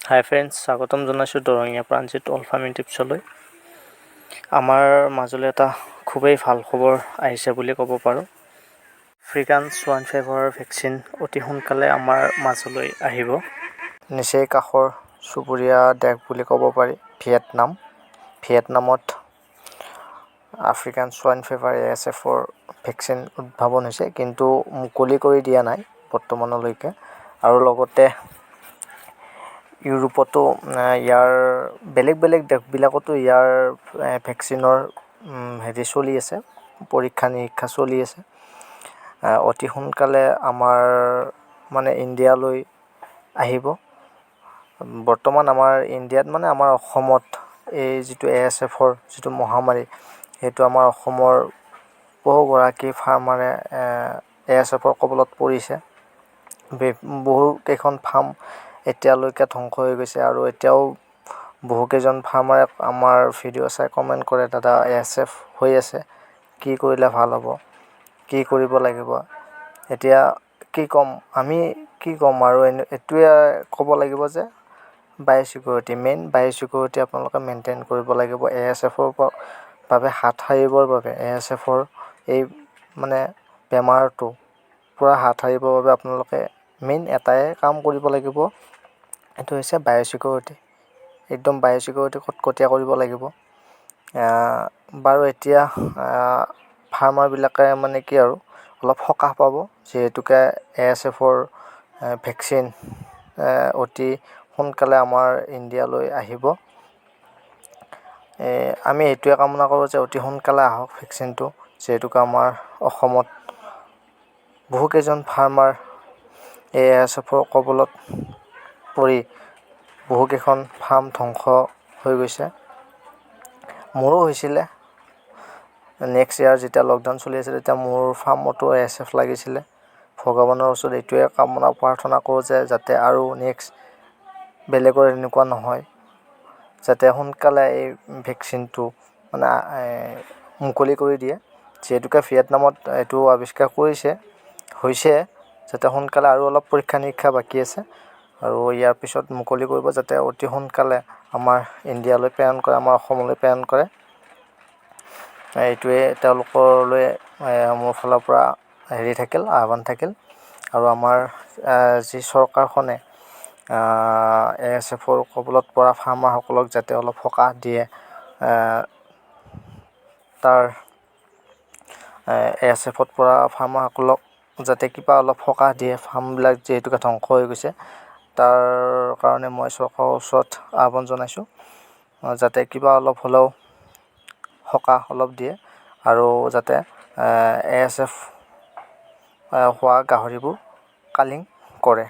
হাই friends, স্বাগতম জনাইছোঁ darrangia pranjit farming টিপছলৈ। আমাৰ মাজলৈ এটা খুবেই ভাল খবৰ আহিছে বুলি ক'ব পাৰোঁ। আফ্ৰিকান সোৱাইন ফিভাৰৰ ভেকচিন অতি সোনকালে আমাৰ মাজলৈ আহিব। নিচেই কাষৰ চুবুৰীয়া দেশ বুলি ক'ব পাৰি ভিয়েটনামত আফ্ৰিকান সোৱাইন ফিভাৰ ASFৰ ভেকচিন উদ্ভাৱন হৈছে, কিন্তু মুকলি কৰি দিয়া নাই বৰ্তমানলৈকে। আৰু লগতে ইউৰোপতো ইয়াৰ বেলেগ দেশবিলাকতো ইয়াৰ ভেকচিনৰ চলি আছে, পৰীক্ষা নিৰীক্ষা চলি আছে। অতি সোনকালে আমাৰ ইণ্ডিয়ালৈ আহিব। বৰ্তমান আমাৰ ইণ্ডিয়াত আমাৰ অসমত এই যিটো ASFৰ যিটো মহামাৰী, সেইটো আমাৰ অসমৰ বহুগৰাকী ফাৰ্মাৰে ASFৰ কবলত পৰিছে। বহুকেইখন ফাৰ্ম এতিয়ালৈকে ধ্বংস হৈ গৈছে, আৰু এতিয়াও বহুকেইজন ফাৰ্মাৰে আমাৰ ভিডিঅ' চাই কমেণ্ট কৰে, দাদা ASF হৈ আছে, কি কৰিলে ভাল হ'ব, কি কৰিব লাগিব। এতিয়া আমি কি ক'ম আৰু এইটোৱে ক'ব লাগিব যে বায়'ছিকিউৰিটি আপোনালোকে মেইনটেইন কৰিব লাগিব। ASFৰ বাবে হাত সাৰিবৰ বাবে ASFৰ এই বেমাৰটো পূৰা হাত সাৰিবৰ বাবে আপোনালোকে মেইন এটাই কাম কৰিব লাগিব, এইটো হৈছে বায়'ছিকিউৰিটি। একদম বায়'ছিকিউৰিটি কটকটীয়া কৰিব লাগিব। বাৰু এতিয়া ফাৰ্মাৰবিলাকে কি আৰু অলপ সকাহ পাব, যিহেতুকে ASFৰ ভেকচিন অতি সোনকালে আমাৰ ইণ্ডিয়ালৈ আহিব। আমি এইটোৱে কামনা কৰোঁ যে অতি সোনকালে আহক ভেকচিনটো, যিহেতুকে আমাৰ অসমত বহুকেইজন ফাৰ্মাৰ ASFৰ কবলত পৰি বহুকেইখন ফাৰ্ম ধ্বংস হৈ গৈছে। মোৰো হৈছিলে। নেক্সট ইয়াৰ যেতিয়া লকডাউন চলি আছিল, তেতিয়া মোৰ ফাৰ্মতো ASF লাগিছিলে। ভগৱানৰ ওচৰত এইটোৱে কামনা প্ৰাৰ্থনা কৰোঁ যে যাতে আৰু নেক্সট বেলেগৰ এনেকুৱা নহয়, যাতে সোনকালে এই ভেকচিনটো মুকলি কৰি দিয়ে। যিহেতুকে ভিয়েটনামত এইটো আৱিষ্কাৰ হৈছে, যাতে সোনকালে, আৰু অলপ পৰীক্ষা নিৰীক্ষা বাকী আছে, আৰু ইয়াৰ পিছত মুকলি কৰিব, যাতে অতি সোনকালে আমাৰ ইণ্ডিয়ালৈ প্ৰেৰণ কৰে, আমাৰ অসমলৈ প্ৰেৰণ কৰে। এইটোৱে তেওঁলোকলৈ মোৰ ফালৰ পৰা আহ্বান থাকিল। আৰু আমাৰ যি চৰকাৰখনে ASFৰ কবলত পৰা ফাৰ্মাৰসকলক যাতে অলপ সকাহ দিয়ে, ASFত পৰা ফাৰ্মাৰসকলক যাতে কিবা অলপ সকাহ দিয়ে, ফাৰ্মবিলাক যিহেতুকে ধ্বংস হৈ গৈছে, তাৰ কাৰণে মই চৰকাৰৰ ওচৰত আহ্বান জনাইছোঁ, যাতে কিবা অলপ হ'লেও সকাহ অলপ দিয়ে, আৰু যাতে ASF হোৱা গাহৰিবোৰ কালিং কৰে।